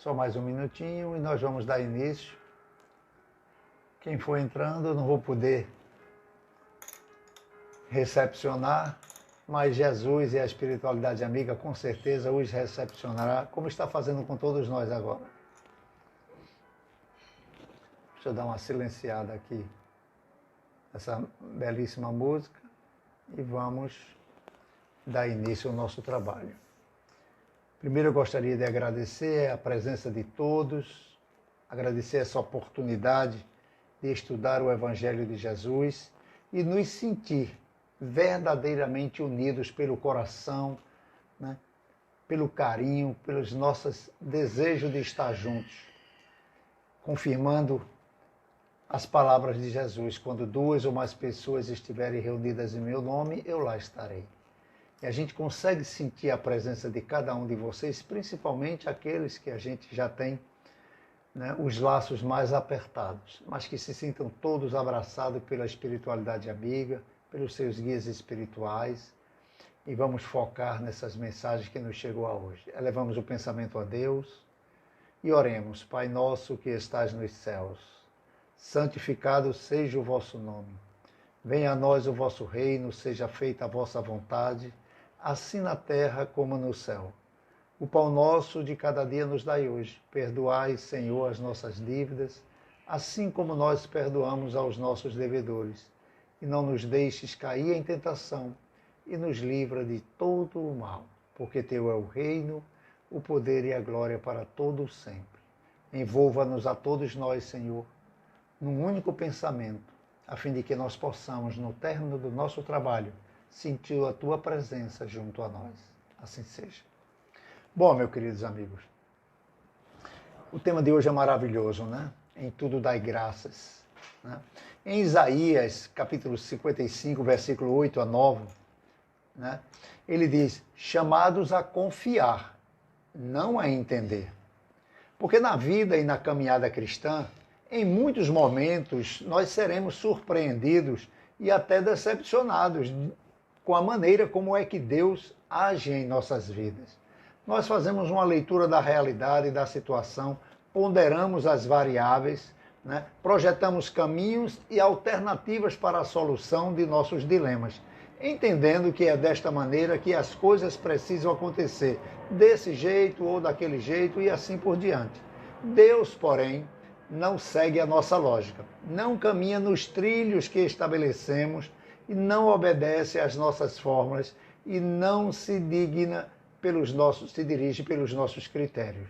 Só mais um minutinho e nós vamos dar início. Quem for entrando, eu não vou poder recepcionar, mas Jesus e a espiritualidade amiga com certeza os recepcionará, como está fazendo com todos nós agora. Deixa eu dar uma silenciada aqui essa belíssima música e vamos dar início ao nosso trabalho. Primeiro eu gostaria de agradecer a presença de todos, agradecer essa oportunidade de estudar o Evangelho de Jesus e nos sentir verdadeiramente unidos pelo coração, né? Pelo carinho, pelos nossos desejos de estar juntos, confirmando as palavras de Jesus: quando 2 ou mais pessoas estiverem reunidas em meu nome, eu lá estarei. E a gente consegue sentir a presença de cada um de vocês, principalmente aqueles que a gente já tem, né, os laços mais apertados, mas que se sintam todos abraçados pela espiritualidade amiga, pelos seus guias espirituais. E vamos focar nessas mensagens que nos chegou a hoje. Elevamos o pensamento a Deus e oremos. Pai nosso que estás nos céus, santificado seja o vosso nome. Venha a nós o vosso reino, seja feita a vossa vontade, assim na terra como no céu. O pão nosso de cada dia nos dai hoje. Perdoai, Senhor, as nossas dívidas, assim como nós perdoamos aos nossos devedores. E não nos deixes cair em tentação, e nos livra de todo o mal. Porque teu é o reino, o poder e a glória para todo sempre. Envolva-nos a todos nós, Senhor, num único pensamento, a fim de que nós possamos, no término do nosso trabalho, sentir a tua presença junto a nós. Assim seja. Bom, meus queridos amigos, o tema de hoje é maravilhoso, né? Em tudo dai graças, né? Em Isaías, capítulo 55, versículo 8 a 9, né? Ele diz: chamados a confiar, não a entender. Porque na vida e na caminhada cristã, em muitos momentos, nós seremos surpreendidos e até decepcionados com a maneira como é que Deus age em nossas vidas. Nós fazemos uma leitura da realidade e da situação, ponderamos as variáveis, né? Projetamos caminhos e alternativas para a solução de nossos dilemas, entendendo que é desta maneira que as coisas precisam acontecer, desse jeito ou daquele jeito e assim por diante. Deus, porém, não segue a nossa lógica, não caminha nos trilhos que estabelecemos e não obedece às nossas fórmulas e não se dirige pelos nossos critérios.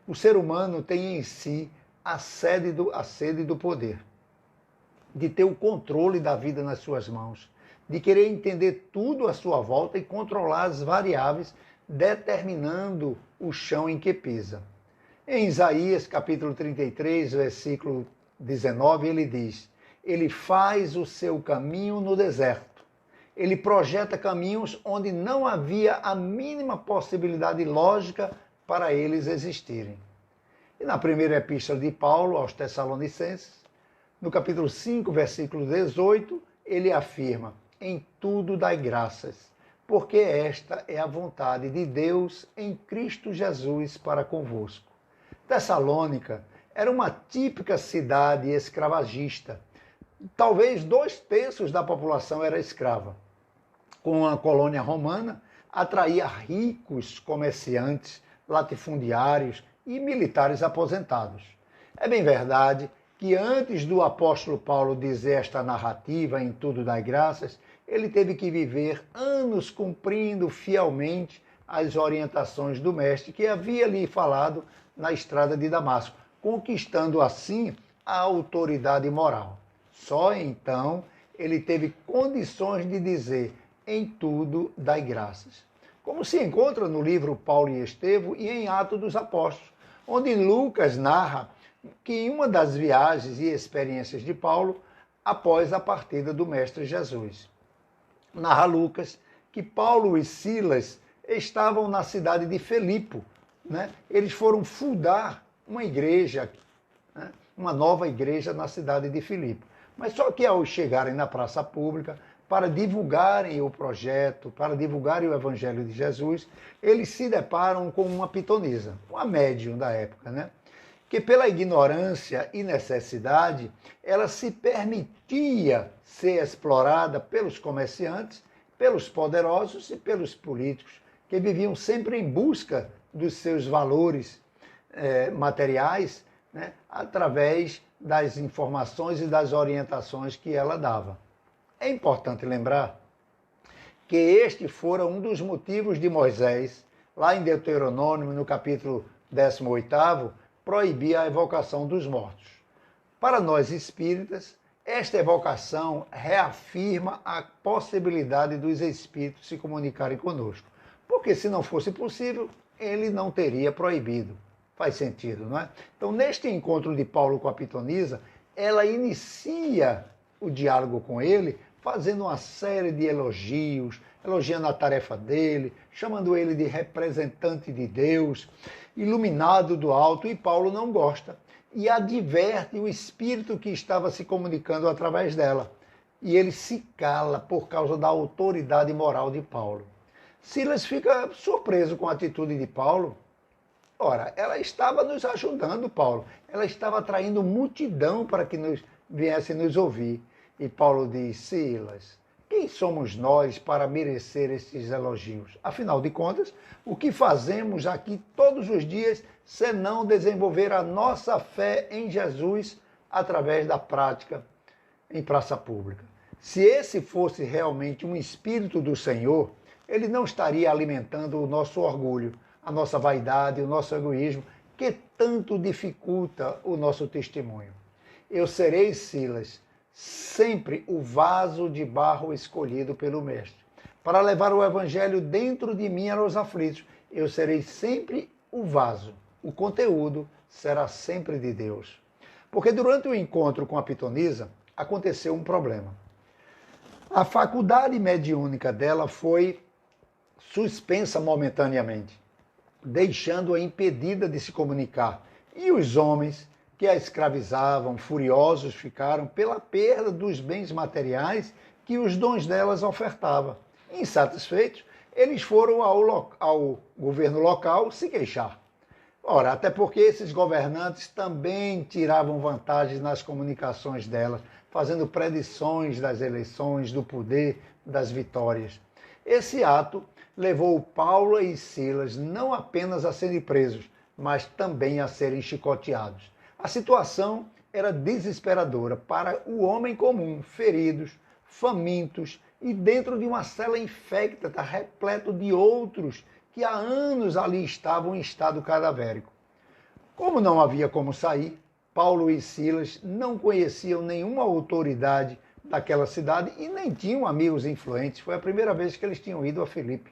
O ser humano tem em si a sede do poder, de ter o controle da vida nas suas mãos, de querer entender tudo à sua volta e controlar as variáveis, determinando o chão em que pisa. Em Isaías, capítulo 33, versículo 19, ele diz: ele faz o seu caminho no deserto. Ele projeta caminhos onde não havia a mínima possibilidade lógica para eles existirem. E na primeira epístola de Paulo aos Tessalonicenses, no capítulo 5, versículo 18, ele afirma: em tudo dai graças, porque esta é a vontade de Deus em Cristo Jesus para convosco. Tessalônica era uma típica cidade escravagista. Talvez 2/3 da população era escrava. Com a colônia romana, atraía ricos comerciantes, latifundiários e militares aposentados. É bem verdade que antes do apóstolo Paulo dizer esta narrativa em tudo dai graças, ele teve que viver anos cumprindo fielmente as orientações do mestre que havia lhe falado na estrada de Damasco, conquistando assim a autoridade moral. Só então ele teve condições de dizer: em tudo dai graças. Como se encontra no livro Paulo e Estevão e em Atos dos Apóstolos, onde Lucas narra que em uma das viagens e experiências de Paulo, após a partida do Mestre Jesus. Narra Lucas que Paulo e Silas estavam na cidade de Filipe, né? Eles foram fundar uma igreja, né? Uma nova igreja na cidade de Filipe. Mas só que ao chegarem na praça pública, para divulgarem o projeto, para divulgarem o Evangelho de Jesus, eles se deparam com uma pitonisa, uma médium da época, né? Que pela ignorância e necessidade, ela se permitia ser explorada pelos comerciantes, pelos poderosos e pelos políticos, que viviam sempre em busca dos seus valores materiais, né, através das informações e das orientações que ela dava. É importante lembrar que este fora um dos motivos de Moisés, lá em Deuteronômio, no capítulo 18º, proibir a evocação dos mortos. Para nós espíritas, esta evocação reafirma a possibilidade dos espíritos se comunicarem conosco, porque se não fosse possível, ele não teria proibido. Faz sentido, não é? Então, neste encontro de Paulo com a pitonisa, ela inicia o diálogo com ele, fazendo uma série de elogios, elogiando a tarefa dele, chamando ele de representante de Deus, iluminado do alto, e Paulo não gosta. E adverte o espírito que estava se comunicando através dela. E ele se cala por causa da autoridade moral de Paulo. Silas fica surpreso com a atitude de Paulo. Ora, ela estava nos ajudando, Paulo. Ela estava atraindo multidão para que viesse nos ouvir. E Paulo diz: Silas, quem somos nós para merecer estes elogios? Afinal de contas, o que fazemos aqui todos os dias senão desenvolver a nossa fé em Jesus através da prática em praça pública? Se esse fosse realmente um espírito do Senhor, ele não estaria alimentando o nosso orgulho, a nossa vaidade, o nosso egoísmo, que tanto dificulta o nosso testemunho. Eu serei, Silas, sempre o vaso de barro escolhido pelo Mestre, para levar o Evangelho dentro de mim aos aflitos. Eu serei sempre o vaso, o conteúdo será sempre de Deus. Porque durante o encontro com a pitonisa, aconteceu um problema. A faculdade mediúnica dela foi suspensa momentaneamente, deixando-a impedida de se comunicar. E os homens que a escravizavam, furiosos ficaram pela perda dos bens materiais que os dons delas ofertavam. Insatisfeitos, eles foram ao governo local se queixar. Ora, até porque esses governantes também tiravam vantagens nas comunicações delas, fazendo predições das eleições, do poder, das vitórias. Esse ato levou Paulo e Silas não apenas a serem presos, mas também a serem chicoteados. A situação era desesperadora para o homem comum, feridos, famintos e dentro de uma cela infecta, repleto de outros que há anos ali estavam em estado cadavérico. Como não havia como sair, Paulo e Silas não conheciam nenhuma autoridade daquela cidade e nem tinham amigos influentes. Foi a primeira vez que eles tinham ido a Filipe.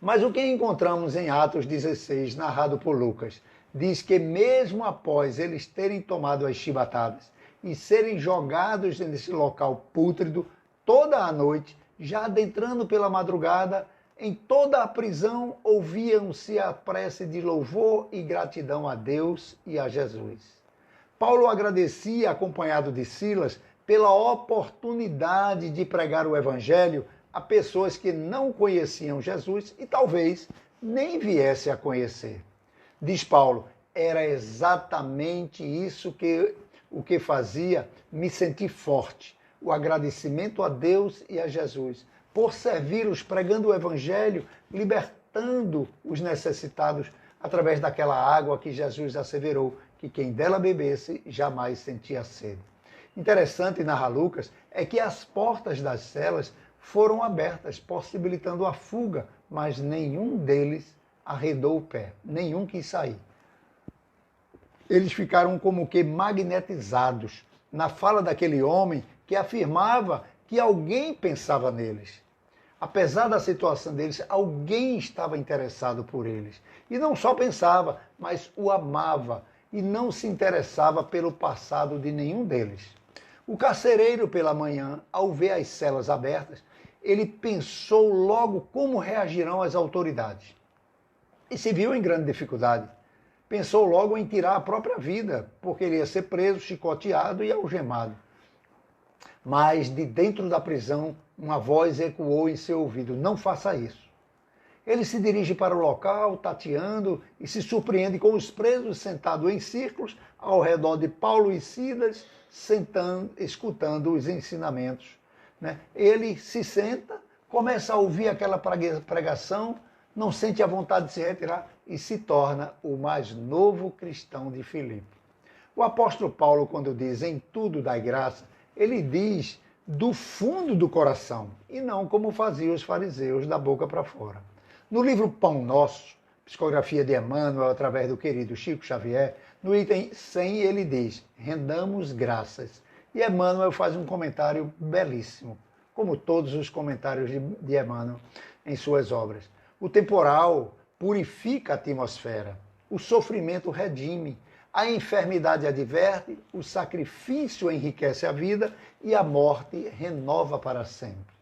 Mas o que encontramos em Atos 16, narrado por Lucas, diz que mesmo após eles terem tomado as chibatadas e serem jogados nesse local pútrido toda a noite, já adentrando pela madrugada, em toda a prisão ouviam-se a prece de louvor e gratidão a Deus e a Jesus. Paulo agradecia, acompanhado de Silas, pela oportunidade de pregar o Evangelho a pessoas que não conheciam Jesus e talvez nem viesse a conhecer. Diz Paulo, era exatamente isso o que fazia me sentir forte, o agradecimento a Deus e a Jesus, por servi-los pregando o Evangelho, libertando os necessitados através daquela água que Jesus asseverou, que quem dela bebesse jamais sentia sede. Interessante, narra Lucas, é que as portas das celas foram abertas, possibilitando a fuga, mas nenhum deles arredou o pé, nenhum quis sair. Eles ficaram como que magnetizados na fala daquele homem que afirmava que alguém pensava neles. Apesar da situação deles, alguém estava interessado por eles. E não só pensava, mas o amava e não se interessava pelo passado de nenhum deles. O carcereiro, pela manhã, ao ver as celas abertas, ele pensou logo como reagirão as autoridades. E se viu em grande dificuldade. Pensou logo em tirar a própria vida, porque ele ia ser preso, chicoteado e algemado. Mas de dentro da prisão, uma voz ecoou em seu ouvido: não faça isso. Ele se dirige para o local, tateando, e se surpreende com os presos sentados em círculos ao redor de Paulo e Silas, escutando os ensinamentos. Ele se senta, começa a ouvir aquela pregação, não sente a vontade de se retirar e se torna o mais novo cristão de Filipe. O apóstolo Paulo, quando diz em tudo dai graça, ele diz do fundo do coração e não como faziam os fariseus da boca para fora. No livro Pão Nosso, psicografia de Emmanuel através do querido Chico Xavier, no item 100 ele diz: rendamos graças. E Emmanuel faz um comentário belíssimo, como todos os comentários de Emmanuel em suas obras. O temporal purifica a atmosfera, o sofrimento redime, a enfermidade adverte, o sacrifício enriquece a vida e a morte renova para sempre.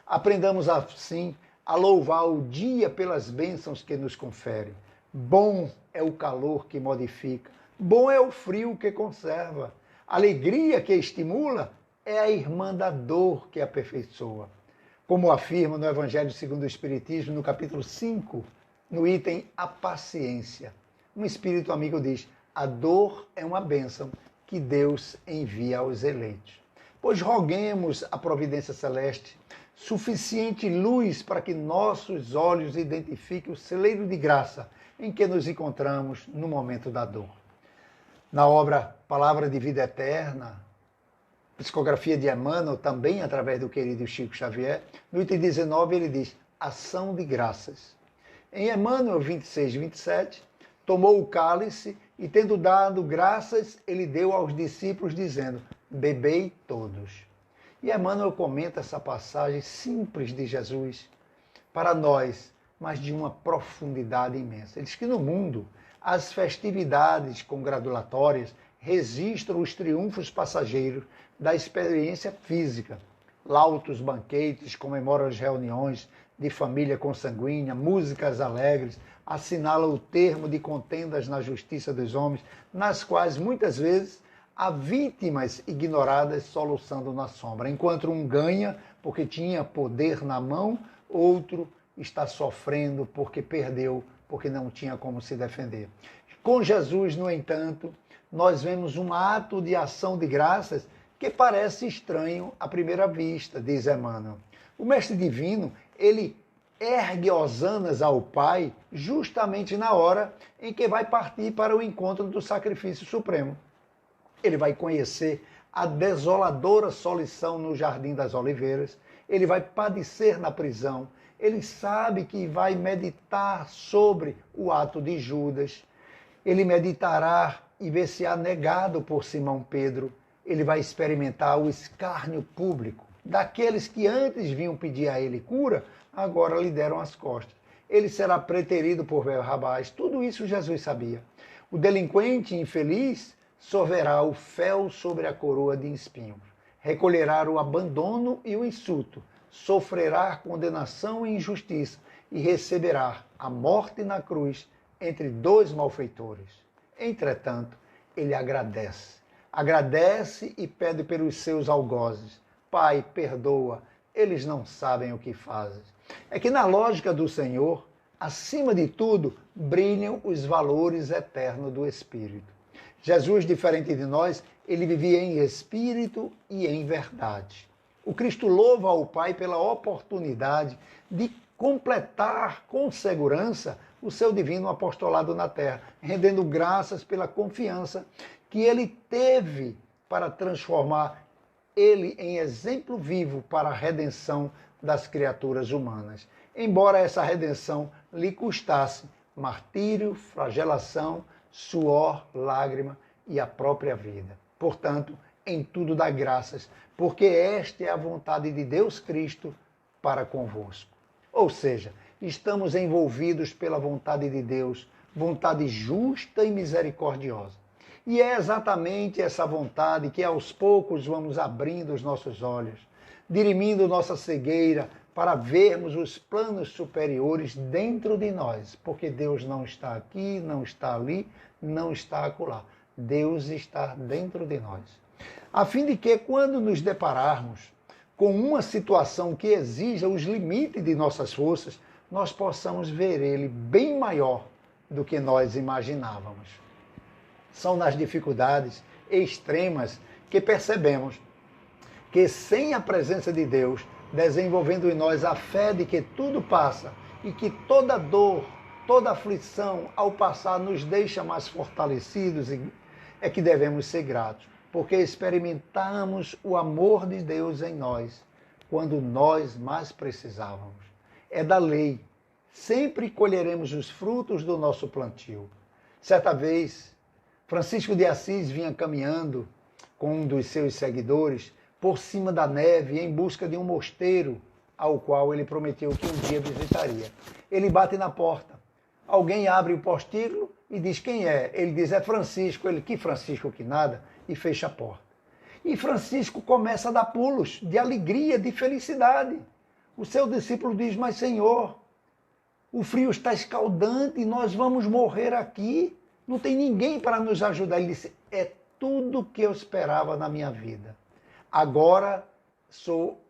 Aprendamos assim a louvar o dia pelas bênçãos que nos confere. Bom é o calor que modifica, bom é o frio que conserva. Alegria que estimula é a irmã da dor que aperfeiçoa. Como afirma no Evangelho segundo o Espiritismo, no capítulo 5, no item A Paciência. Um espírito amigo diz: a dor é uma bênção que Deus envia aos eleitos. Pois roguemos a providência celeste suficiente luz para que nossos olhos identifiquem o celeiro de graça em que nos encontramos no momento da dor. Na obra Palavra de Vida Eterna, psicografia de Emmanuel, também através do querido Chico Xavier, no item 19 ele diz: ação de graças. Em Emmanuel 26, 27, tomou o cálice e, tendo dado graças, ele deu aos discípulos, dizendo: bebei todos. E Emmanuel comenta essa passagem simples de Jesus para nós, mas de uma profundidade imensa. Ele diz que no mundo as festividades congratulatórias registram os triunfos passageiros da experiência física. Lautos banquetes comemoram as reuniões de família consanguínea, músicas alegres assinalam o termo de contendas na justiça dos homens, nas quais muitas vezes há vítimas ignoradas soluçando na sombra. Enquanto um ganha porque tinha poder na mão, outro está sofrendo porque perdeu, porque não tinha como se defender. Com Jesus, no entanto, nós vemos um ato de ação de graças que parece estranho à primeira vista, diz Emmanuel. O Mestre Divino, ele ergue hosanas ao Pai justamente na hora em que vai partir para o encontro do sacrifício supremo. Ele vai conhecer a desoladora solição no Jardim das Oliveiras, ele vai padecer na prisão, ele sabe que vai meditar sobre o ato de Judas, ele meditará e ver-se-á negado por Simão Pedro, ele vai experimentar o escárnio público daqueles que antes vinham pedir a ele cura, agora lhe deram as costas. Ele será preterido por Barrabás, tudo isso Jesus sabia. O delinquente infeliz sorverá o fel sobre a coroa de espinhos, recolherá o abandono e o insulto, sofrerá condenação e injustiça e receberá a morte na cruz entre dois malfeitores. Entretanto, ele agradece e pede pelos seus algozes: Pai, perdoa, eles não sabem o que fazem. É que na lógica do Senhor, acima de tudo, brilham os valores eternos do Espírito. Jesus, diferente de nós, ele vivia em espírito e em verdade. O Cristo louva ao Pai pela oportunidade de completar com segurança o seu divino apostolado na terra, rendendo graças pela confiança que ele teve para transformar ele em exemplo vivo para a redenção das criaturas humanas. Embora essa redenção lhe custasse martírio, flagelação, suor, lágrima e a própria vida. Portanto, em tudo dá graças, porque esta é a vontade de Deus Cristo para convosco. Ou seja, estamos envolvidos pela vontade de Deus, vontade justa e misericordiosa. E é exatamente essa vontade que aos poucos vamos abrindo os nossos olhos, dirimindo nossa cegueira para vermos os planos superiores dentro de nós, porque Deus não está aqui, não está ali, não está acolá. Deus está dentro de nós. a fim de que, quando nos depararmos com uma situação que exija os limites de nossas forças, nós possamos ver ele bem maior do que nós imaginávamos. São nas dificuldades extremas que percebemos que, sem a presença de Deus, desenvolvendo em nós a fé de que tudo passa e que toda dor, toda aflição, ao passar, nos deixa mais fortalecidos, é que devemos ser gratos, porque experimentamos o amor de Deus em nós quando nós mais precisávamos. É da lei. Sempre colheremos os frutos do nosso plantio. Certa vez, Francisco de Assis vinha caminhando com um dos seus seguidores por cima da neve em busca de um mosteiro ao qual ele prometeu que um dia visitaria. Ele bate na porta. Alguém abre o postíbulo e diz quem é. Ele diz, é Francisco. Ele, que Francisco, que nada, e fecha a porta. E Francisco começa a dar pulos de alegria, de felicidade. O seu discípulo diz, mas Senhor, o frio está escaldante e nós vamos morrer aqui. Não tem ninguém para nos ajudar. Ele disse, é tudo que eu esperava na minha vida. Agora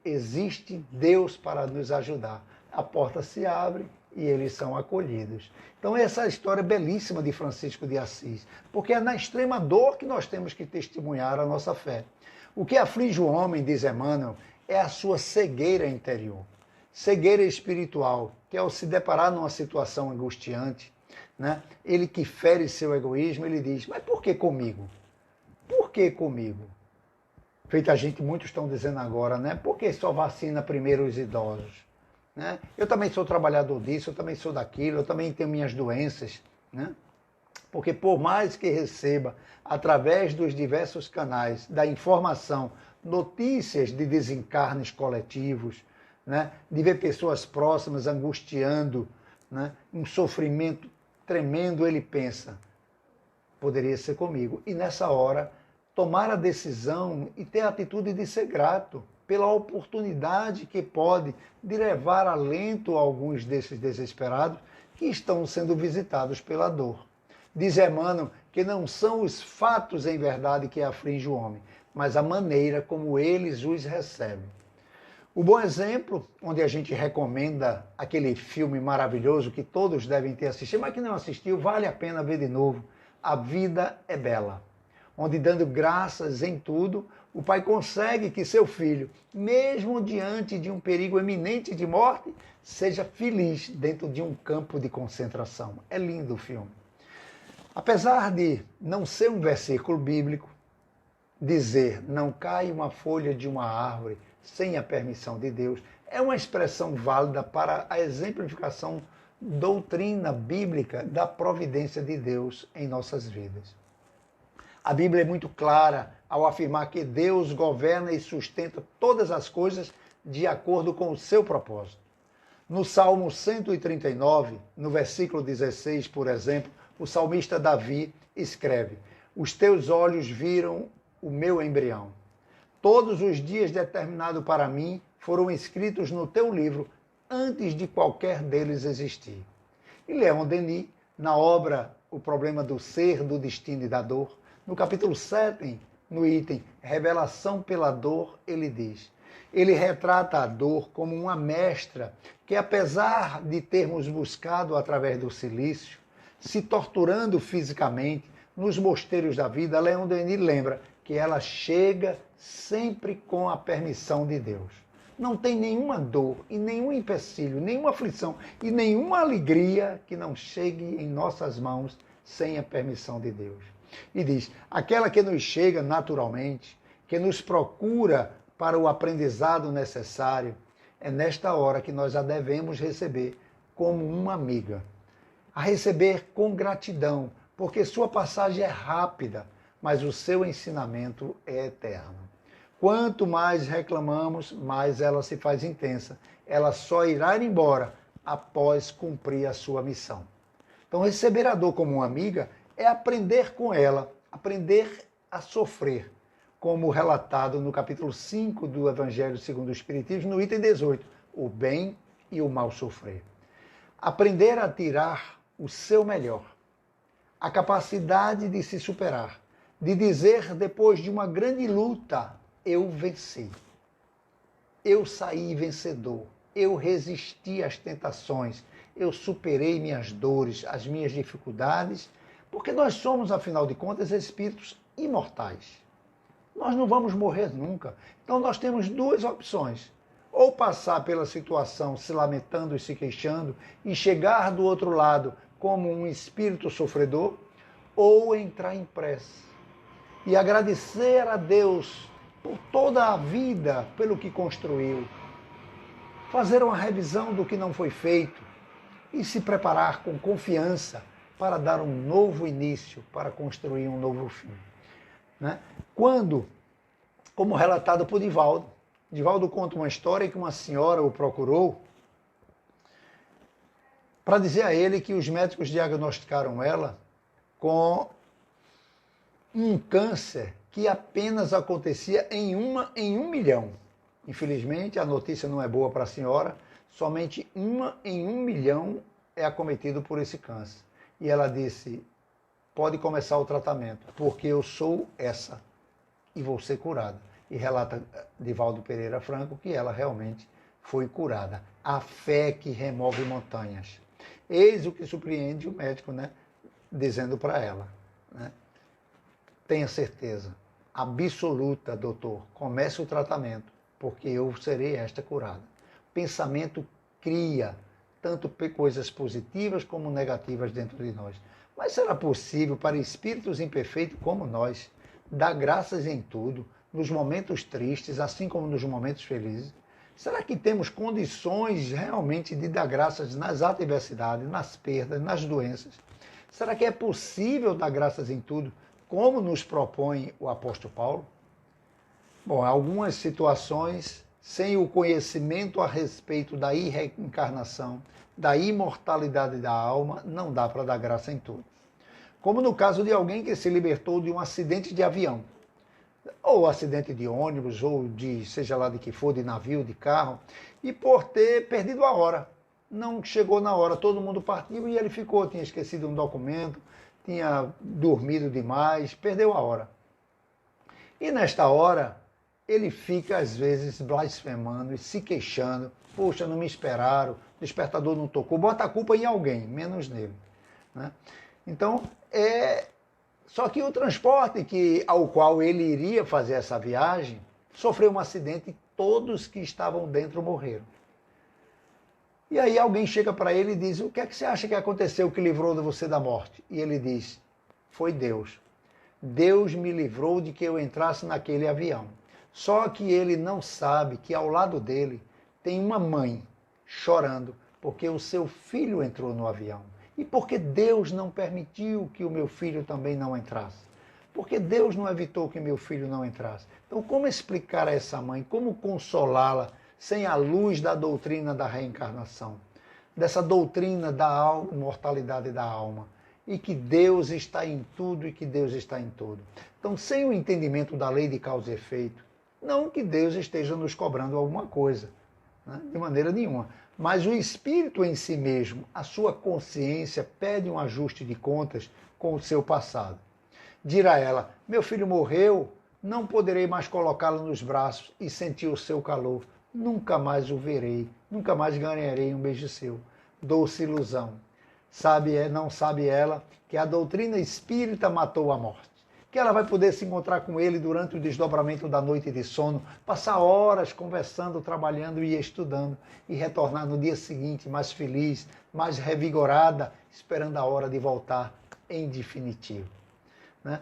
existe Deus para nos ajudar. A porta se abre e eles são acolhidos. Então essa história é belíssima de Francisco de Assis, porque é na extrema dor que nós temos que testemunhar a nossa fé. O que aflige o homem, diz Emmanuel, é a sua cegueira interior. Cegueira espiritual, que ao se deparar numa situação angustiante, né, ele que fere seu egoísmo, ele diz, mas por que comigo? Por que comigo? Feita a gente, muitos estão dizendo agora, né? Por que só vacina primeiro os idosos? Né? Eu também sou trabalhador disso, eu também sou daquilo, eu também tenho minhas doenças. Né? Porque por mais que receba, através dos diversos canais da informação, notícias de desencarnes coletivos, né? De ver pessoas próximas angustiando, né? Um sofrimento tremendo, ele pensa, poderia ser comigo. E nessa hora, tomar a decisão e ter a atitude de ser grato pela oportunidade que pode de levar alento a alguns desses desesperados que estão sendo visitados pela dor. Diz Emmanuel que não são os fatos em verdade que afligem o homem, mas a maneira como eles os recebem. O bom exemplo, onde a gente recomenda aquele filme maravilhoso que todos devem ter assistido, mas que não assistiu, vale a pena ver de novo, A Vida é Bela, onde, dando graças em tudo, o pai consegue que seu filho, mesmo diante de um perigo eminente de morte, seja feliz dentro de um campo de concentração. É lindo o filme. Apesar de não ser um versículo bíblico, dizer não cai uma folha de uma árvore sem a permissão de Deus, é uma expressão válida para a exemplificação doutrina bíblica da providência de Deus em nossas vidas. A Bíblia é muito clara ao afirmar que Deus governa e sustenta todas as coisas de acordo com o seu propósito. No Salmo 139, no versículo 16, por exemplo, o salmista Davi escreve, os teus olhos viram o meu embrião. Todos os dias determinados para mim foram escritos no teu livro antes de qualquer deles existir. E Leon Denis, na obra O Problema do Ser, do Destino e da Dor, no capítulo 7, no item Revelação pela Dor, ele diz, ele retrata a dor como uma mestra que, apesar de termos buscado através do silício, se torturando fisicamente nos mosteiros da vida, Leon Denis lembra que ela chega sempre com a permissão de Deus. Não tem nenhuma dor e nenhum empecilho, nenhuma aflição e nenhuma alegria que não chegue em nossas mãos sem a permissão de Deus. E diz, aquela que nos chega naturalmente, que nos procura para o aprendizado necessário, é nesta hora que nós a devemos receber como uma amiga. A receber com gratidão, porque sua passagem é rápida, mas o seu ensinamento é eterno. Quanto mais reclamamos, mais ela se faz intensa. Ela só irá embora após cumprir a sua missão. Então, receber a dor como uma amiga é aprender com ela, aprender a sofrer, como relatado no capítulo 5 do Evangelho segundo o Espiritismo, no item 18, o bem e o mal sofrer. Aprender a tirar o seu melhor, a capacidade de se superar, de dizer, depois de uma grande luta, eu venci. Eu saí vencedor. Eu resisti às tentações. Eu superei minhas dores, as minhas dificuldades, porque nós somos, afinal de contas, espíritos imortais. Nós não vamos morrer nunca. Então nós temos duas opções. Ou passar pela situação se lamentando e se queixando e chegar do outro lado como um espírito sofredor, ou entrar em prece e agradecer a Deus por toda a vida, pelo que construiu. Fazer uma revisão do que não foi feito e se preparar com confiança para dar um novo início, para construir um novo fim. Né? Quando, como relatado por Divaldo conta uma história que uma senhora o procurou para dizer a ele que os médicos diagnosticaram ela com um câncer que apenas acontecia em 1 milhão. Infelizmente, a notícia não é boa para a senhora, somente 1 em 1 milhão é acometido por esse câncer. E ela disse, pode começar o tratamento, porque eu sou essa e vou ser curada. E relata Divaldo Pereira Franco que ela realmente foi curada. A fé que remove montanhas. Eis o que surpreende o médico, né? Dizendo para ela, né? Tenha certeza absoluta, doutor, comece o tratamento, porque eu serei esta curada. Pensamento cria tanto coisas positivas como negativas dentro de nós. Mas será possível para espíritos imperfeitos como nós dar graças em tudo, nos momentos tristes, assim como nos momentos felizes? Será que temos condições realmente de dar graças nas adversidades, nas perdas, nas doenças? Será que é possível dar graças em tudo, como nos propõe o apóstolo Paulo? Bom, algumas situações, sem o conhecimento a respeito da reencarnação, da imortalidade da alma, não dá para dar graça em tudo. Como no caso de alguém que se libertou de um acidente de avião, ou acidente de ônibus, ou de seja lá de que for, de navio, de carro, e por ter perdido a hora. Não chegou na hora, todo mundo partiu e ele ficou, tinha esquecido um documento, tinha dormido demais, perdeu a hora. E nesta hora, ele fica às vezes blasfemando e se queixando, poxa, não me esperaram, o despertador não tocou, bota a culpa em alguém, menos nele. Né? Então, só que o transporte ao qual ele iria fazer essa viagem sofreu um acidente e todos que estavam dentro morreram. E aí alguém chega para ele e diz, o que é que você acha que aconteceu que livrou você da morte? E ele diz, foi Deus. Deus me livrou de que eu entrasse naquele avião. Só que ele não sabe que ao lado dele tem uma mãe chorando porque o seu filho entrou no avião. E porque Deus não permitiu que o meu filho também não entrasse? Porque Deus não evitou que meu filho não entrasse? Então, como explicar a essa mãe, como consolá-la sem a luz da doutrina da reencarnação, dessa doutrina da imortalidade da alma, e que Deus está em tudo e que Deus está em tudo? Então, sem o entendimento da lei de causa e efeito, não que Deus esteja nos cobrando alguma coisa, né? De maneira nenhuma, mas o espírito em si mesmo, a sua consciência, pede um ajuste de contas com o seu passado. Dirá ela, meu filho morreu, não poderei mais colocá-lo nos braços e sentir o seu calor, nunca mais o verei, nunca mais ganharei um beijo seu. Doce ilusão. Não sabe ela que a doutrina espírita matou a morte, que ela vai poder se encontrar com ele durante o desdobramento da noite de sono, passar horas conversando, trabalhando e estudando, e retornar no dia seguinte mais feliz, mais revigorada, esperando a hora de voltar em definitivo. Né?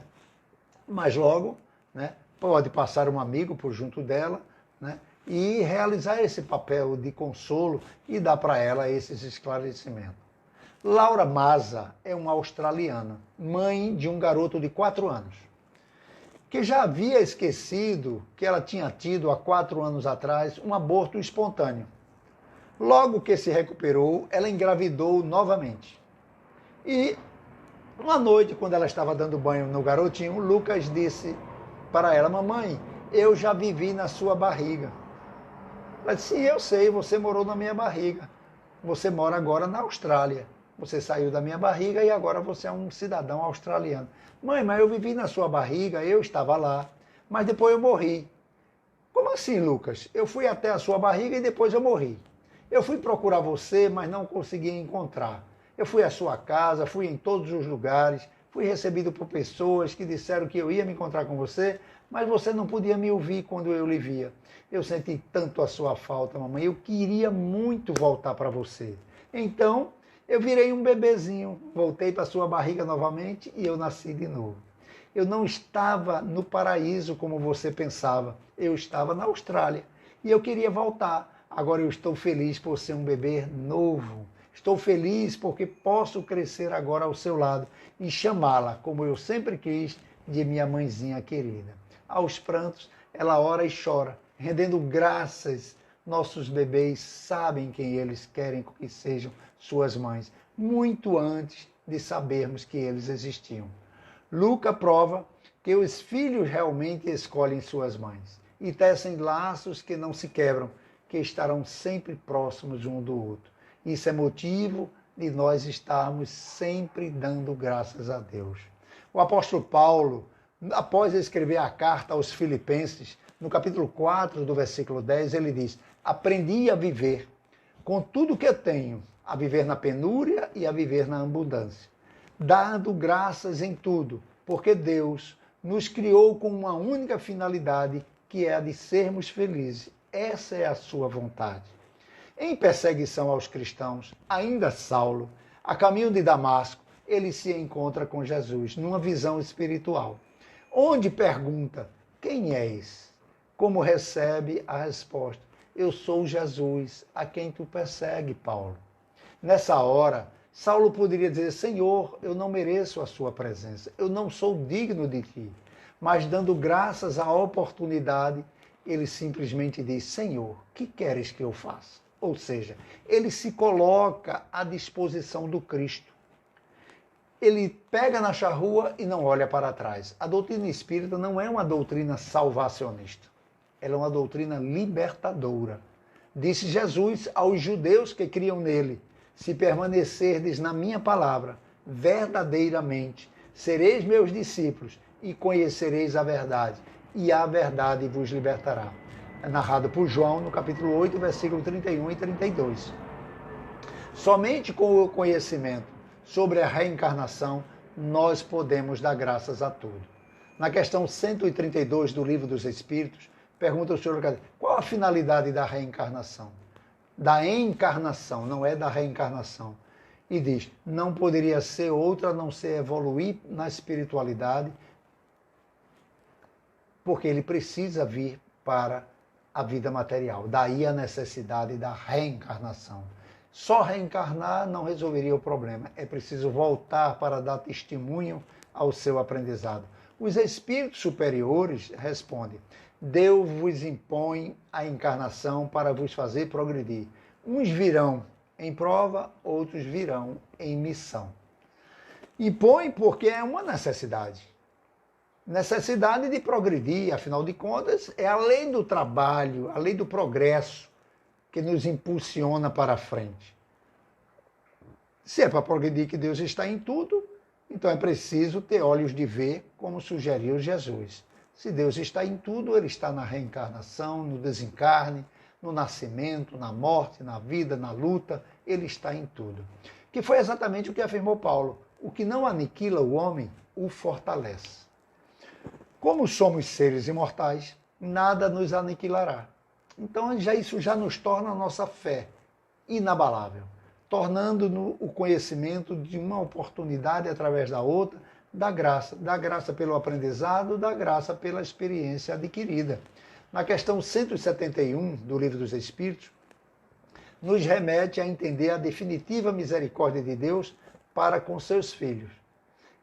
Mas logo, né, pode passar um amigo por junto dela, né, e realizar esse papel de consolo e dar para ela esses esclarecimentos. Laura Maza é uma australiana, mãe de um garoto de 4 anos, que já havia esquecido que ela tinha tido há 4 anos atrás um aborto espontâneo. Logo que se recuperou, ela engravidou novamente. E uma noite, quando ela estava dando banho no garotinho, Lucas disse para ela, mamãe, eu já vivi na sua barriga. Ela disse, sim, eu sei, você morou na minha barriga. Você mora agora na Austrália. Você saiu da minha barriga e agora você é um cidadão australiano. Mãe, mas eu vivi na sua barriga, eu estava lá, mas depois eu morri. Como assim, Lucas? Eu fui até a sua barriga e depois eu morri. Eu fui procurar você, mas não consegui encontrar. Eu fui à sua casa, fui em todos os lugares, fui recebido por pessoas que disseram que eu ia me encontrar com você, mas você não podia me ouvir quando eu lhe via. Eu senti tanto a sua falta, mamãe. Eu queria muito voltar para você. Então, eu virei um bebezinho, voltei para sua barriga novamente e eu nasci de novo. Eu não estava no paraíso como você pensava. Eu estava na Austrália e eu queria voltar. Agora eu estou feliz por ser um bebê novo. Estou feliz porque posso crescer agora ao seu lado e chamá-la, como eu sempre quis, de minha mãezinha querida. Aos prantos, ela ora e chora, rendendo graças. Nossos bebês sabem quem eles querem que sejam suas mães, muito antes de sabermos que eles existiam. Lucas prova que os filhos realmente escolhem suas mães e tecem laços que não se quebram, que estarão sempre próximos um do outro. Isso é motivo de nós estarmos sempre dando graças a Deus. O apóstolo Paulo, após escrever a carta aos Filipenses, no capítulo 4, do versículo 10, ele diz: aprendi a viver com tudo que eu tenho, a viver na penúria e a viver na abundância, dando graças em tudo, porque Deus nos criou com uma única finalidade, que é a de sermos felizes. Essa é a sua vontade. Em perseguição aos cristãos, ainda Saulo, a caminho de Damasco, ele se encontra com Jesus, numa visão espiritual, onde pergunta: quem és? Como recebe a resposta: eu sou Jesus, a quem tu persegue, Paulo. Nessa hora, Saulo poderia dizer: Senhor, eu não mereço a sua presença, eu não sou digno de ti. Mas dando graças à oportunidade, ele simplesmente diz: Senhor, que queres que eu faça? Ou seja, ele se coloca à disposição do Cristo. Ele pega na charrua e não olha para trás. A doutrina espírita não é uma doutrina salvacionista. Ela é uma doutrina libertadora. Disse Jesus aos judeus que criam nele: se permanecerdes na minha palavra, verdadeiramente, sereis meus discípulos e conhecereis a verdade, e a verdade vos libertará. É narrado por João no capítulo 8, versículo 31 e 32. Somente com o conhecimento sobre a reencarnação, nós podemos dar graças a tudo. Na questão 132 do Livro dos Espíritos, pergunta o senhor: qual a finalidade da reencarnação? Da encarnação, não é da reencarnação. E diz: não poderia ser outra a não ser evoluir na espiritualidade, porque ele precisa vir para a vida material. Daí a necessidade da reencarnação. Só reencarnar não resolveria o problema. É preciso voltar para dar testemunho ao seu aprendizado. Os espíritos superiores respondem: Deus vos impõe a encarnação para vos fazer progredir. Uns virão em prova, outros virão em missão. Impõe porque é uma necessidade. Necessidade de progredir, afinal de contas, é a lei do trabalho, a lei do progresso que nos impulsiona para a frente. Se é para progredir que Deus está em tudo, então é preciso ter olhos de ver, como sugeriu Jesus. Se Deus está em tudo, ele está na reencarnação, no desencarne, no nascimento, na morte, na vida, na luta, ele está em tudo. Que foi exatamente o que afirmou Paulo: o que não aniquila o homem, o fortalece. Como somos seres imortais, nada nos aniquilará. Então isso já nos torna a nossa fé inabalável, tornando o conhecimento de uma oportunidade através da outra, da graça pelo aprendizado, da graça pela experiência adquirida. Na questão 171 do Livro dos Espíritos, nos remete a entender a definitiva misericórdia de Deus para com seus filhos.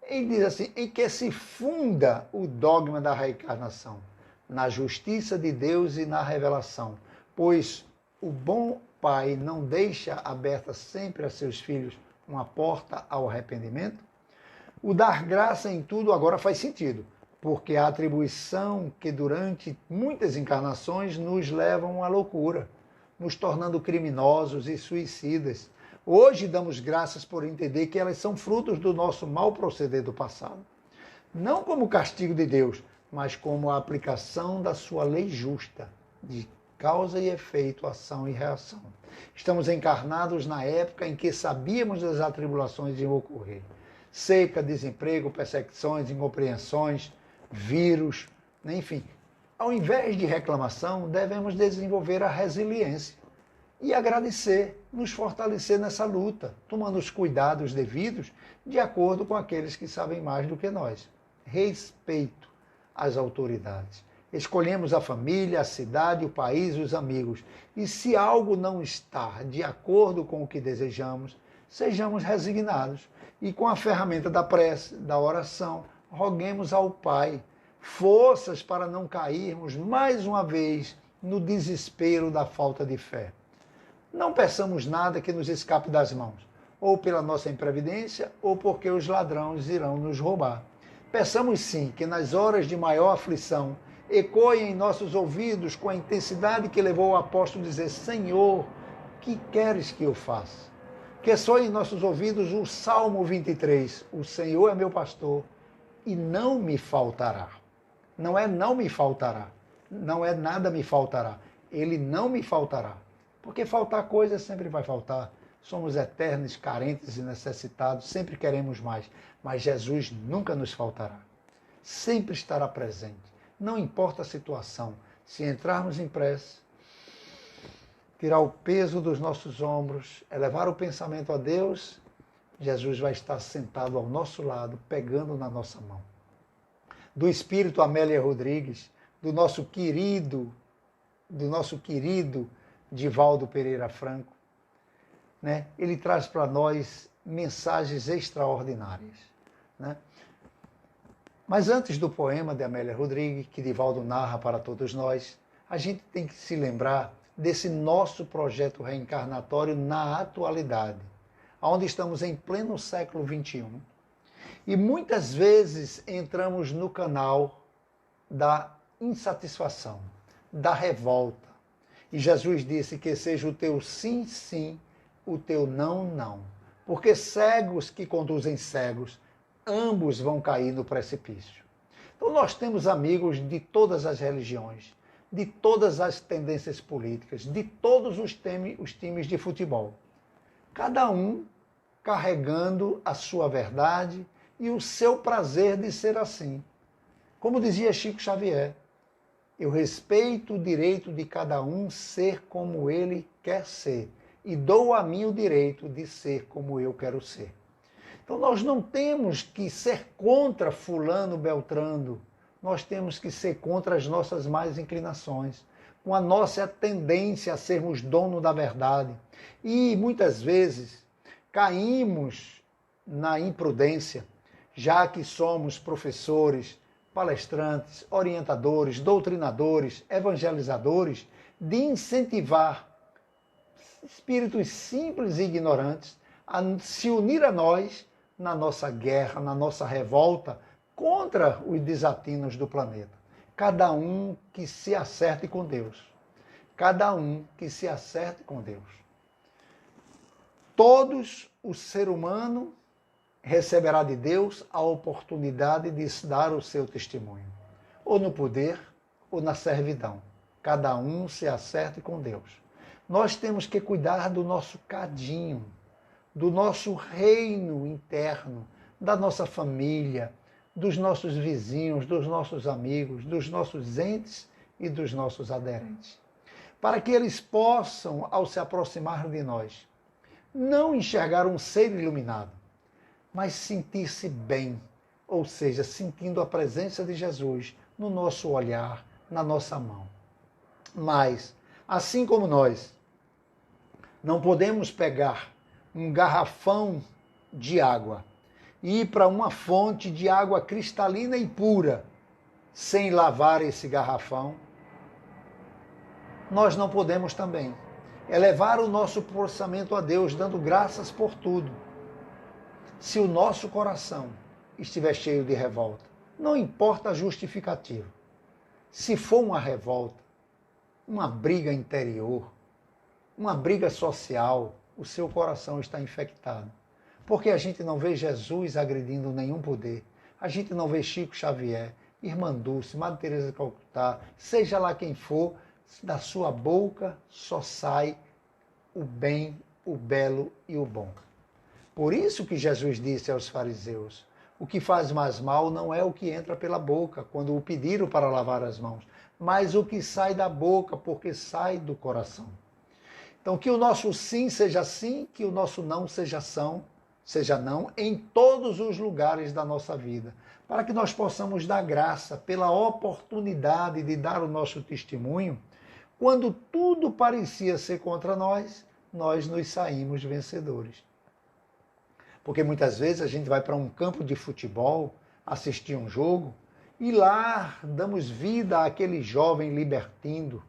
Ele diz assim: em que se funda o dogma da reencarnação? Na justiça de Deus e na revelação, pois o bom Pai não deixa aberta sempre a seus filhos uma porta ao arrependimento. O dar graça em tudo agora faz sentido, porque a atribuição que durante muitas encarnações nos levam à loucura, nos tornando criminosos e suicidas, Hoje damos graças por entender que elas são frutos do nosso mau proceder do passado. Não como castigo de Deus, mas como a aplicação da sua lei justa, de causa e efeito, ação e reação. Estamos encarnados na época em que sabíamos das atribulações que iam ocorrer. Seca, desemprego, perseguições, incompreensões, vírus, enfim. Ao invés de reclamação, devemos desenvolver a resiliência e agradecer, nos fortalecer nessa luta, tomando os cuidados devidos de acordo com aqueles que sabem mais do que nós. Respeito às autoridades. Escolhemos a família, a cidade, o país, os amigos. E se algo não está de acordo com o que desejamos, sejamos resignados. E com a ferramenta da prece, da oração, roguemos ao Pai forças para não cairmos mais uma vez no desespero da falta de fé. Não peçamos nada que nos escape das mãos, ou pela nossa imprevidência, ou porque os ladrões irão nos roubar. Peçamos sim que nas horas de maior aflição ecoem em nossos ouvidos com a intensidade que levou o apóstolo a dizer: Senhor, que queres que eu faça? Que soe em nossos ouvidos o Salmo 23, o Senhor é meu pastor e não me faltará. Não é não me faltará, não é nada me faltará, ele não me faltará. Porque faltar coisa sempre vai faltar. Somos eternos, carentes e necessitados, sempre queremos mais. Mas Jesus nunca nos faltará. Sempre estará presente. Não importa a situação. Se entrarmos em prece, tirar o peso dos nossos ombros, elevar o pensamento a Deus, Jesus vai estar sentado ao nosso lado, pegando na nossa mão. Do Espírito Amélia Rodrigues, do nosso querido Divaldo Pereira Franco, né? Ele traz para nós mensagens extraordinárias, né? Mas antes do poema de Amélia Rodrigues, que Divaldo narra para todos nós, a gente tem que se lembrar desse nosso projeto reencarnatório na atualidade, onde estamos em pleno século XXI. E muitas vezes entramos no canal da insatisfação, da revolta. E Jesus disse que seja o teu sim, sim, o teu não, não. Porque cegos que conduzem cegos, ambos vão cair no precipício. Então nós temos amigos de todas as religiões, de todas as tendências políticas, de todos os times de futebol. Cada um carregando a sua verdade e o seu prazer de ser assim. Como dizia Chico Xavier, eu respeito o direito de cada um ser como ele quer ser e dou a mim o direito de ser como eu quero ser. Então nós não temos que ser contra fulano, beltrano, nós temos que ser contra as nossas más inclinações, com a nossa tendência a sermos dono da verdade. E muitas vezes caímos na imprudência, já que somos professores, palestrantes, orientadores, doutrinadores, evangelizadores, de incentivar espíritos simples e ignorantes a se unir a nós na nossa guerra, na nossa revolta contra os desatinos do planeta. Cada um que se acerte com Deus. Cada um que se acerte com Deus. Todos, o ser humano receberá de Deus a oportunidade de dar o seu testemunho, ou no poder ou na servidão. Cada um se acerte com Deus. Nós temos que cuidar do nosso cadinho, do nosso reino interno, da nossa família, dos nossos vizinhos, dos nossos amigos, dos nossos entes e dos nossos aderentes. Para que eles possam, ao se aproximar de nós, não enxergar um ser iluminado, mas sentir-se bem, ou seja, sentindo a presença de Jesus no nosso olhar, na nossa mão. Mas, assim como nós, não podemos pegar um garrafão de água e ir para uma fonte de água cristalina e pura sem lavar esse garrafão, nós não podemos também elevar o nosso pensamento a Deus, dando graças por tudo. Se o nosso coração estiver cheio de revolta, não importa a justificativa. Se for uma revolta, uma briga interior, uma briga social, o seu coração está infectado. Porque a gente não vê Jesus agredindo nenhum poder. A gente não vê Chico Xavier, Irmã Dulce, Madre Teresa de Calcutá, seja lá quem for, da sua boca só sai o bem, o belo e o bom. Por isso que Jesus disse aos fariseus, o que faz mais mal não é o que entra pela boca, quando o pediram para lavar as mãos, mas o que sai da boca, porque sai do coração. Então, que o nosso sim seja sim, que o nosso não seja não, em todos os lugares da nossa vida, para que nós possamos dar graça pela oportunidade de dar o nosso testemunho. Quando tudo parecia ser contra nós, nós nos saímos vencedores. Porque muitas vezes a gente vai para um campo de futebol, assistir um jogo, e lá damos vida àquele jovem libertino,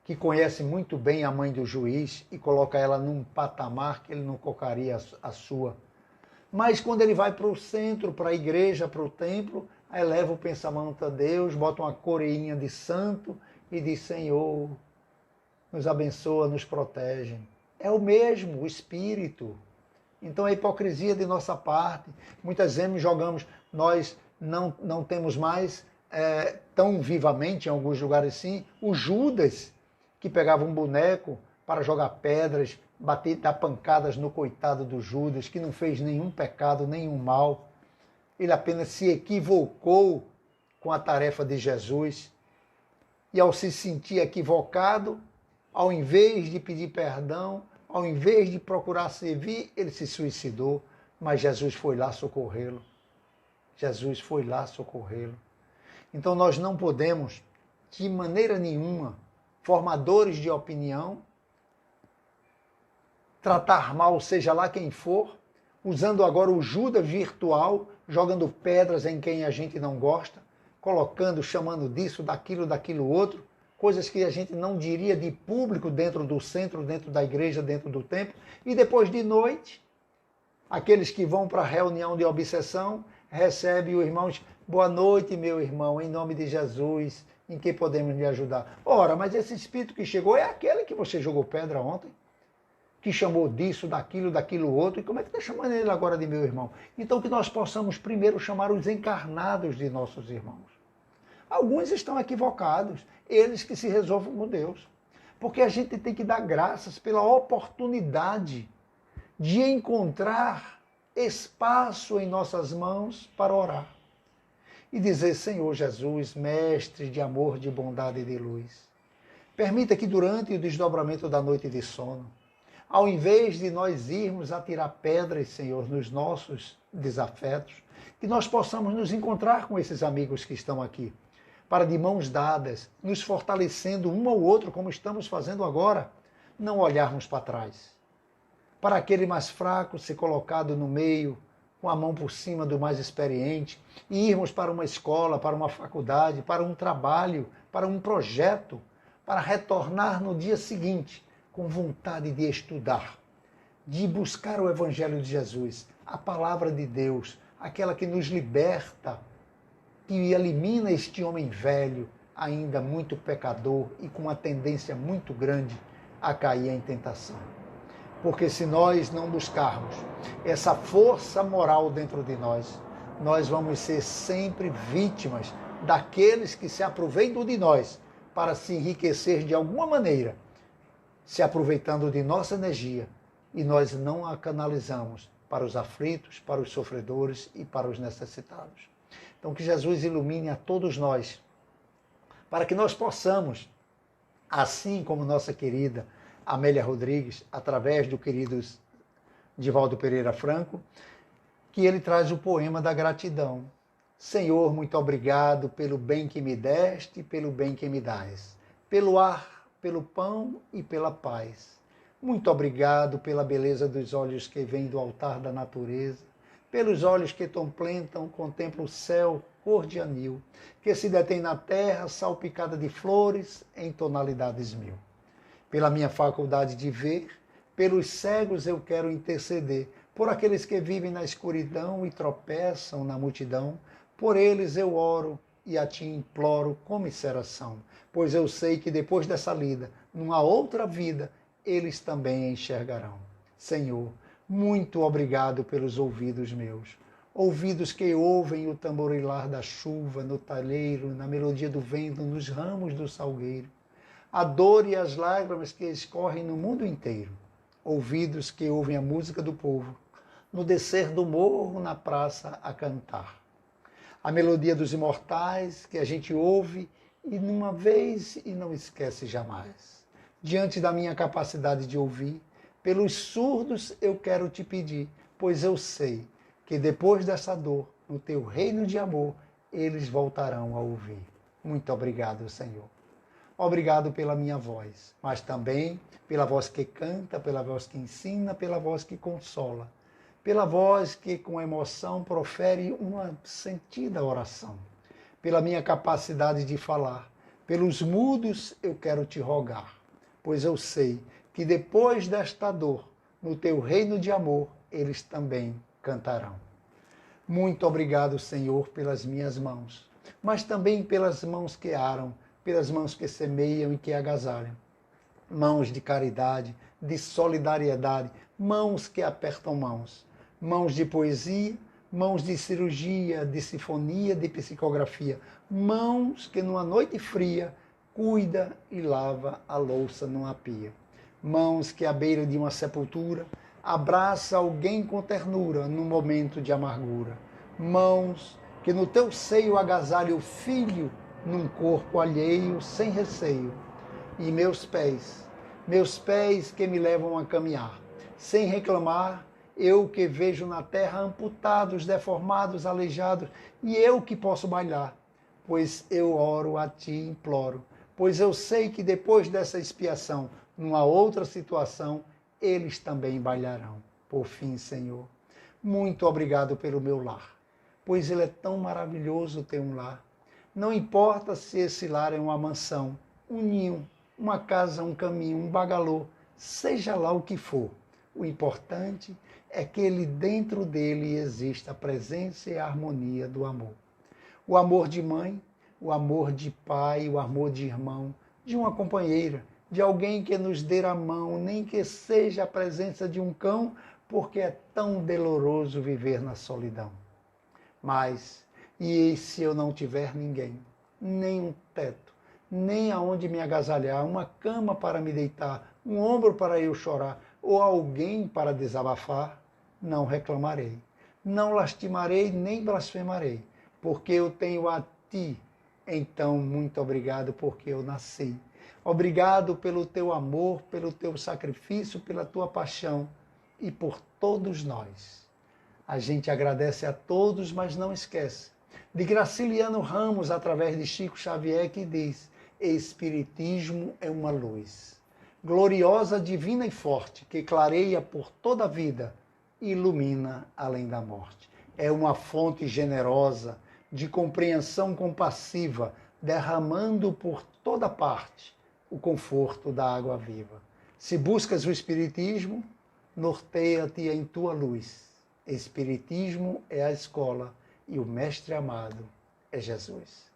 que conhece muito bem a mãe do juiz e coloca ela num patamar que ele não colocaria a sua. Mas quando ele vai para o centro, para a igreja, para o templo, aí leva o pensamento a Deus, bota uma coroinha de santo e diz, Senhor, nos abençoa, nos protege. É o mesmo, o Espírito. Então a hipocrisia de nossa parte. Muitas vezes jogamos, nós não temos mais tão vivamente, em alguns lugares sim, o Judas, que pegava um boneco para jogar pedras, dar pancadas no coitado do Judas, que não fez nenhum pecado, nenhum mal. Ele apenas se equivocou com a tarefa de Jesus. E ao se sentir equivocado, ao invés de pedir perdão, ao invés de procurar servir, ele se suicidou. Mas Jesus foi lá socorrê-lo. Jesus foi lá socorrê-lo. Então nós não podemos, de maneira nenhuma, formadores de opinião, tratar mal, seja lá quem for, usando agora o Judas virtual, jogando pedras em quem a gente não gosta, colocando, chamando disso, daquilo outro, coisas que a gente não diria de público dentro do centro, dentro da igreja, dentro do templo, e depois de noite, aqueles que vão para a reunião de obsessão, recebem o irmão, boa noite, meu irmão, em nome de Jesus, em que podemos lhe ajudar? Ora, mas esse espírito que chegou é aquele que você jogou pedra ontem, que chamou disso, daquilo outro, e como é que está chamando ele agora de meu irmão? Então que nós possamos primeiro chamar os encarnados de nossos irmãos. Alguns estão equivocados, eles que se resolvam com Deus. Porque a gente tem que dar graças pela oportunidade de encontrar espaço em nossas mãos para orar. E dizer, Senhor Jesus, mestre de amor, de bondade e de luz, permita que durante o desdobramento da noite de sono, ao invés de nós irmos atirar pedras, Senhor, nos nossos desafetos, que nós possamos nos encontrar com esses amigos que estão aqui, para de mãos dadas, nos fortalecendo um ao outro, como estamos fazendo agora, não olharmos para trás. Para aquele mais fraco ser colocado no meio, com a mão por cima do mais experiente, e irmos para uma escola, para uma faculdade, para um trabalho, para um projeto, para retornar no dia seguinte com vontade de estudar, de buscar o Evangelho de Jesus, a palavra de Deus, aquela que nos liberta, que elimina este homem velho, ainda muito pecador e com uma tendência muito grande a cair em tentação. Porque se nós não buscarmos essa força moral dentro de nós, nós vamos ser sempre vítimas daqueles que se aproveitam de nós para se enriquecer de alguma maneira, se aproveitando de nossa energia, e nós não a canalizamos para os aflitos, para os sofredores e para os necessitados. Então que Jesus ilumine a todos nós, para que nós possamos, assim como nossa querida Amélia Rodrigues, através do querido Divaldo Pereira Franco, que ele traz o poema da gratidão. Senhor, muito obrigado pelo bem que me deste e pelo bem que me dás, pelo ar, pelo pão e pela paz. Muito obrigado pela beleza dos olhos que vêm do altar da natureza, pelos olhos que contemplam o céu cor de anil, que se detém na terra salpicada de flores em tonalidades mil. Pela minha faculdade de ver, pelos cegos eu quero interceder, por aqueles que vivem na escuridão e tropeçam na multidão, por eles eu oro e a ti imploro comisseração, pois eu sei que depois dessa lida, numa outra vida, eles também enxergarão. Senhor, muito obrigado pelos ouvidos meus. Ouvidos que ouvem o tamborilar da chuva no talheiro, na melodia do vento, nos ramos do salgueiro. A dor e as lágrimas que escorrem no mundo inteiro. Ouvidos que ouvem a música do povo, no descer do morro, na praça, a cantar. A melodia dos imortais que a gente ouve e numa vez e não esquece jamais. Diante da minha capacidade de ouvir, pelos surdos eu quero te pedir, pois eu sei que depois dessa dor, no teu reino de amor, eles voltarão a ouvir. Muito obrigado, Senhor. Obrigado pela minha voz, mas também pela voz que canta, pela voz que ensina, pela voz que consola, pela voz que com emoção profere uma sentida oração, pela minha capacidade de falar. Pelos mudos eu quero te rogar, pois eu sei que depois desta dor, no teu reino de amor, eles também cantarão. Muito obrigado, Senhor, pelas minhas mãos, mas também pelas mãos que aram, pelas mãos que semeiam e que agasalham. Mãos de caridade, de solidariedade, mãos que apertam mãos. Mãos de poesia, mãos de cirurgia, de sinfonia, de psicografia. Mãos que numa noite fria cuida e lava a louça numa pia. Mãos que à beira de uma sepultura abraça alguém com ternura num momento de amargura. Mãos que no teu seio agasalha o filho num corpo alheio sem receio. E meus pés que me levam a caminhar, sem reclamar, eu que vejo na terra amputados, deformados, aleijados, e eu que posso bailar, pois eu oro a ti e imploro, pois eu sei que depois dessa expiação, numa outra situação, eles também bailarão. Por fim, Senhor, muito obrigado pelo meu lar, pois ele é tão maravilhoso ter um lar. Não importa se esse lar é uma mansão, um ninho, uma casa, um caminho, um bagalô, seja lá o que for. O importante é que dentro dele exista a presença e a harmonia do amor. O amor de mãe, o amor de pai, o amor de irmão, de uma companheira, de alguém que nos dê a mão, nem que seja a presença de um cão, porque é tão doloroso viver na solidão. Mas, e se eu não tiver ninguém, nem um teto, nem aonde me agasalhar, uma cama para me deitar, um ombro para eu chorar, ou alguém para desabafar, não reclamarei, não lastimarei, nem blasfemarei, porque eu tenho a ti. Então, muito obrigado porque eu nasci. Obrigado pelo teu amor, pelo teu sacrifício, pela tua paixão e por todos nós. A gente agradece a todos, mas não esquece de Graciliano Ramos, através de Chico Xavier, que diz: Espiritismo é uma luz, gloriosa, divina e forte, que clareia por toda a vida e ilumina além da morte. É uma fonte generosa, de compreensão compassiva, derramando por toda parte o conforto da água viva. Se buscas o Espiritismo, norteia-te em tua luz. Espiritismo é a escola e o mestre amado é Jesus.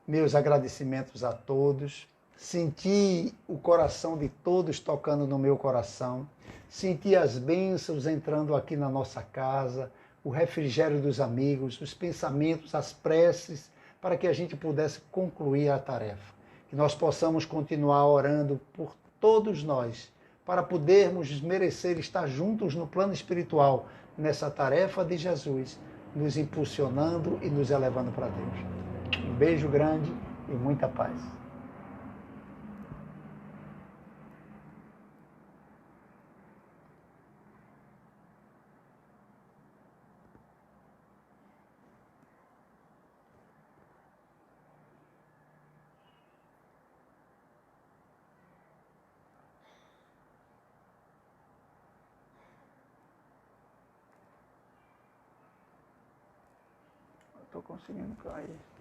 Meus agradecimentos a todos. Senti o coração de todos tocando no meu coração. Senti as bênçãos entrando aqui na nossa casa, o refrigério dos amigos, os pensamentos, as preces, para que a gente pudesse concluir a tarefa. Que nós possamos continuar orando por todos nós, para podermos merecer estar juntos no plano espiritual, nessa tarefa de Jesus, nos impulsionando e nos elevando para Deus. Um beijo grande e muita paz. Estou conseguindo cair.